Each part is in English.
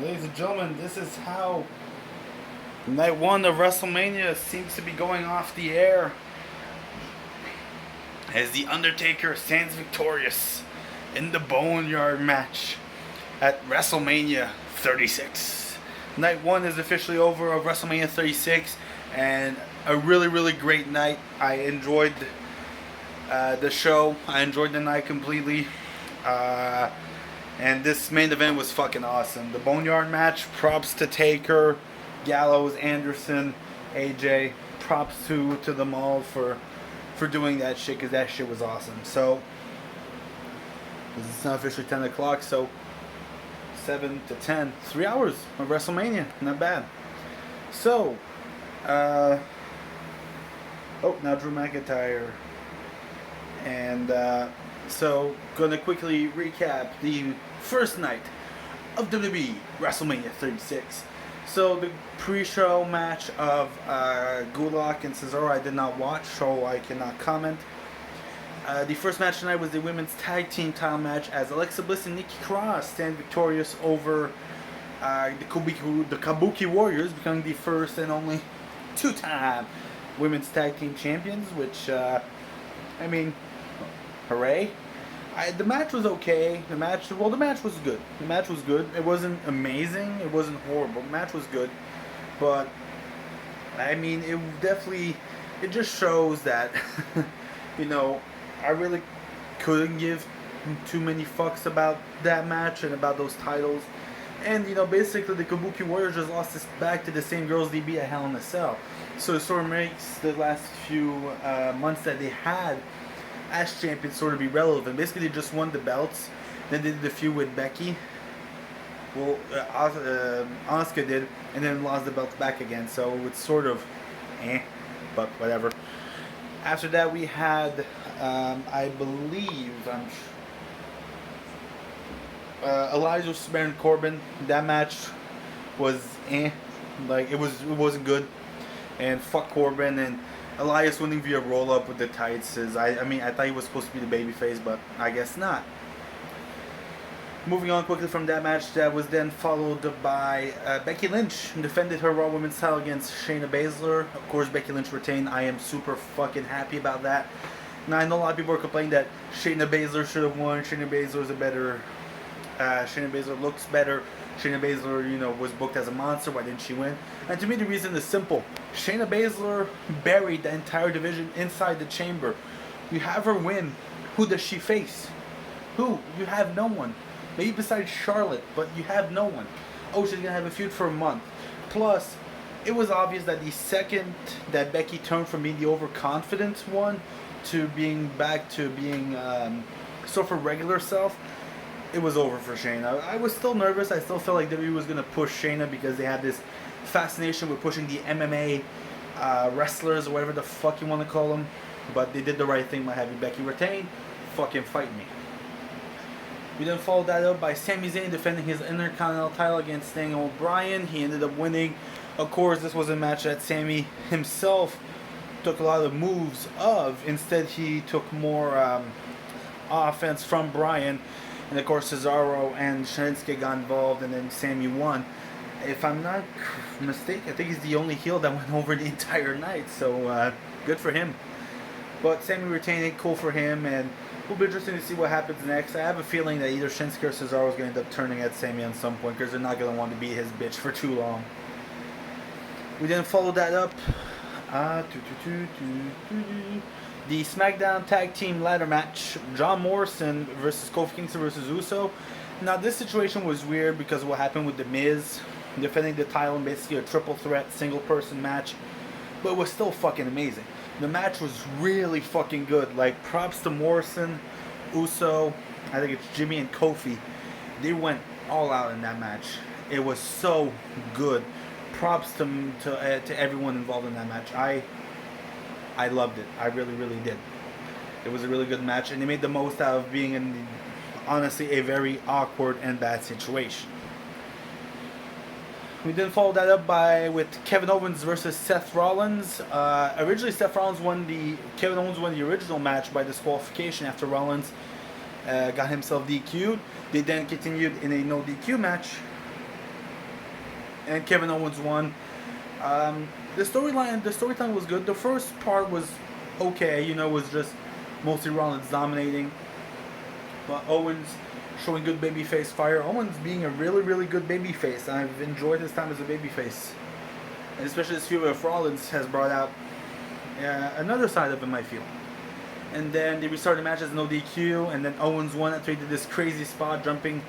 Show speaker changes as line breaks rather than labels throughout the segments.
Ladies and gentlemen, this is how night one of WrestleMania seems to be going off the air as The Undertaker stands victorious in the Boneyard match at WrestleMania 36. Night one is officially over of WrestleMania 36, and a really great night. I enjoyed the show. I enjoyed the night completely. And this main event was fucking awesome. The Boneyard match, props to Taker, Gallows, Anderson, AJ. Props to them all for doing that shit, because that shit was awesome. So, it's not officially 10 o'clock, so 7 to 10. 3 hours of WrestleMania. Not bad. So, now Drew McIntyre. And, so, gonna quickly recap the first night of WWE WrestleMania 36. So, the pre-show match of Gulak and Cesaro I did not watch, so I cannot comment. The first match tonight was the women's tag team title match as Alexa Bliss and Nikki Cross stand victorious over the Kabuki Warriors, becoming the first and only two-time women's tag team champions, which, I mean, hooray. The match was okay. The match was good. The match was good. It wasn't amazing. It wasn't horrible. The match was good. But, I mean, it just shows that, you know, I really couldn't give too many fucks about that match and about those titles. And, you know, basically the Kabuki Warriors just lost this back to the same girls they beat at Hell in a Cell. So it sort of makes the last few months that they had as champions sort of be relevant. Basically, they just won the belts. Then they did the feud with Becky. Well, Asuka did, and then lost the belts back again. So it's sort of, but whatever. After that, we had, I believe, Elias vs. Baron Corbin. That match was like it wasn't good, and fuck Corbin. And Elias winning via roll up with the tights is, I mean, I thought he was supposed to be the babyface, but I guess not. Moving on quickly from that match, that was then followed by Becky Lynch defended her Raw Women's title against Shayna Baszler. Of course, Becky Lynch retained. I am super fucking happy about that. Now, I know a lot of people are complaining that Shayna Baszler should have won. Shayna Baszler looks better. Shayna Baszler, you know, was booked as a monster. Why didn't she win? And to me, the reason is simple. Shayna Baszler buried the entire division inside the chamber. You have her win. Who does she face? Who? You have no one. Maybe besides Charlotte, but you have no one. Oh, she's going to have a feud for a month. Plus, it was obvious that the second that Becky turned from being the overconfident one to being back to being sort of regular self, it was over for Shayna. I was still nervous. I still felt like WWE was going to push Shayna because they had this fascination with pushing the MMA wrestlers or whatever the fuck you want to call them. But they did the right thing by having Becky retain. Fucking fight me. We then followed that up by Sami Zayn defending his Intercontinental title against Daniel Bryan. He ended up winning. Of course, this was a match that Sami himself took a lot of moves of. Instead, he took more offense from Bryan. And of course, Cesaro and Shinsuke got involved, and then Sami won. If I'm not mistaken, I think he's the only heel that went over the entire night. So, good for him. But Sami retained it, cool for him, and it'll be interesting to see what happens next. I have a feeling that either Shinsuke or Cesaro is going to end up turning at Sami at some point, because they're not going to want to beat his bitch for too long. We then followed that up. The SmackDown Tag Team Ladder Match. John Morrison versus Kofi Kingston versus Uso. Now, this situation was weird because of what happened with The Miz defending the title in basically a triple threat single person match. But it was still fucking amazing. The match was really fucking good. Like, props to Morrison, Uso, I think it's Jimmy and Kofi. They went all out in that match. It was so good. Props to everyone involved in that match. I loved it. I really did. It was a really good match, and they made the most out of being in, honestly, a very awkward and bad situation. We then followed that up with Kevin Owens versus Seth Rollins. Originally, Kevin Owens won the original match by disqualification after Rollins got himself DQ'd. They then continued in a no DQ match and Kevin Owens won. The storyline was good. The first part was okay, you know, was just mostly Rollins dominating, but Owens showing good babyface fire. Owens being a really, really good babyface. I've enjoyed his time as a babyface, and especially this feud with Rollins has brought out another side of him, I feel. And then they restarted the match as no DQ, and then Owens won after he did this crazy spot jumping.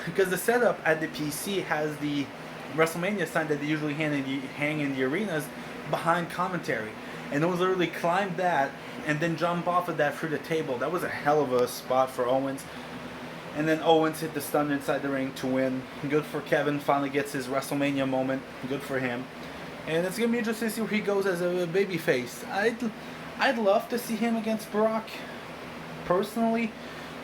Because the setup at the PC has the WrestleMania sign that they usually hang in the arenas behind commentary. And Owens literally climbed that and then jumped off of that through the table. That was a hell of a spot for Owens. And then Owens hit the stun inside the ring to win. Good for Kevin, finally gets his WrestleMania moment. Good for him. And it's going to be interesting to see where he goes as a babyface. I'd love to see him against Brock. Personally,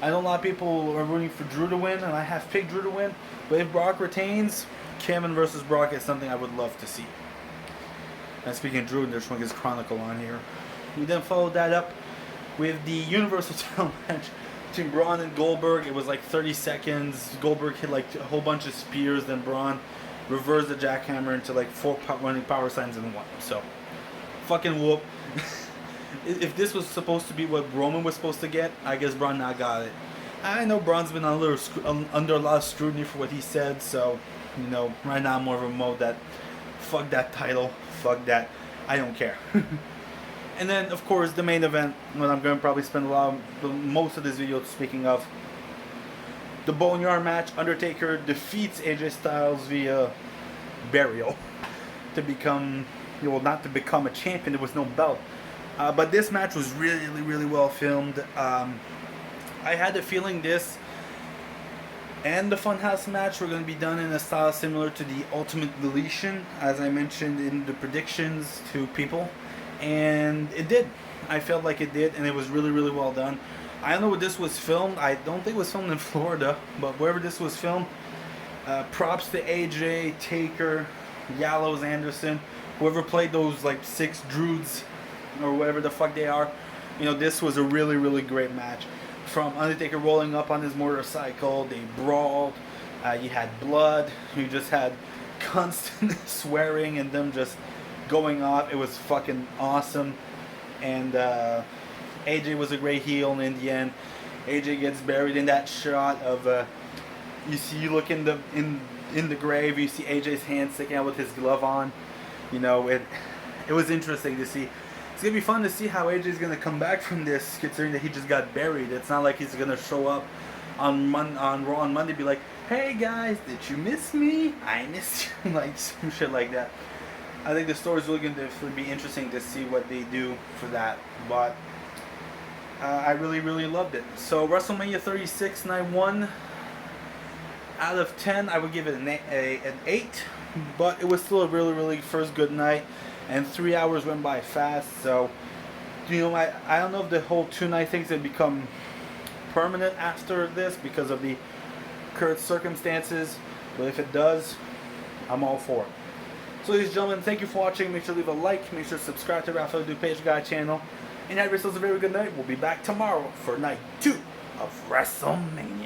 I know a lot of people are rooting for Drew to win, and I have picked Drew to win. But if Brock retains, Kevin versus Brock is something I would love to see. And speaking of Drew, there's one his Chronicle on here. We then followed that up with the Universal title match between Braun and Goldberg. It was like 30 seconds. Goldberg hit like a whole bunch of spears, then Braun reversed the jackhammer into like 4 running power signs in one. So, fucking whoop. If this was supposed to be what Roman was supposed to get, I guess Braun not got it. I know Braun's been under a lot of scrutiny for what he said, so, you know, right now I'm more of a mode that, fuck that title, fuck that, I don't care. And then, of course, the main event, what I'm going to probably spend most of this video speaking of, the Boneyard match. Undertaker defeats AJ Styles via burial to become, well, not to become a champion. There was no belt. But this match was really, really well filmed. I had the feeling this and the Funhouse match were going to be done in a style similar to the Ultimate Deletion, as I mentioned in the predictions to people. And it did. I felt like it did, and it was really, really well done. I don't know where this was filmed. I don't think it was filmed in Florida, but wherever this was filmed, props to AJ, Taker, Gallows, Anderson, whoever played those like 6 Druids or whatever the fuck they are. You know, this was a really, really great match. From Undertaker rolling up on his motorcycle, they brawled. You had blood. You just had constant swearing and them just going off. It was fucking awesome. And AJ was a great heel in the end. AJ gets buried in that shot of you look in the grave, you see AJ's hand sticking out with his glove on. You know, it was interesting to see. It's gonna be fun to see how AJ's gonna come back from this, considering that he just got buried. It's not like he's gonna show up on Raw on Monday and be like, "Hey guys, did you miss me? I missed you," like some shit like that. I think the story's really going to be interesting to see what they do for that. But I really, really loved it. So WrestleMania 36 night 1 out of 10, I would give it an 8. But it was still a really, really first good night. And 3 hours went by fast. So, you know, I don't know if the whole 2-night thing's going to become permanent after this because of the current circumstances. But if it does, I'm all for it. So ladies and gentlemen, thank you for watching. Make sure to leave a like. Make sure to subscribe to Rafael DuPage Guy channel. And have yourselves a very good night. We'll be back tomorrow for night 2 of WrestleMania.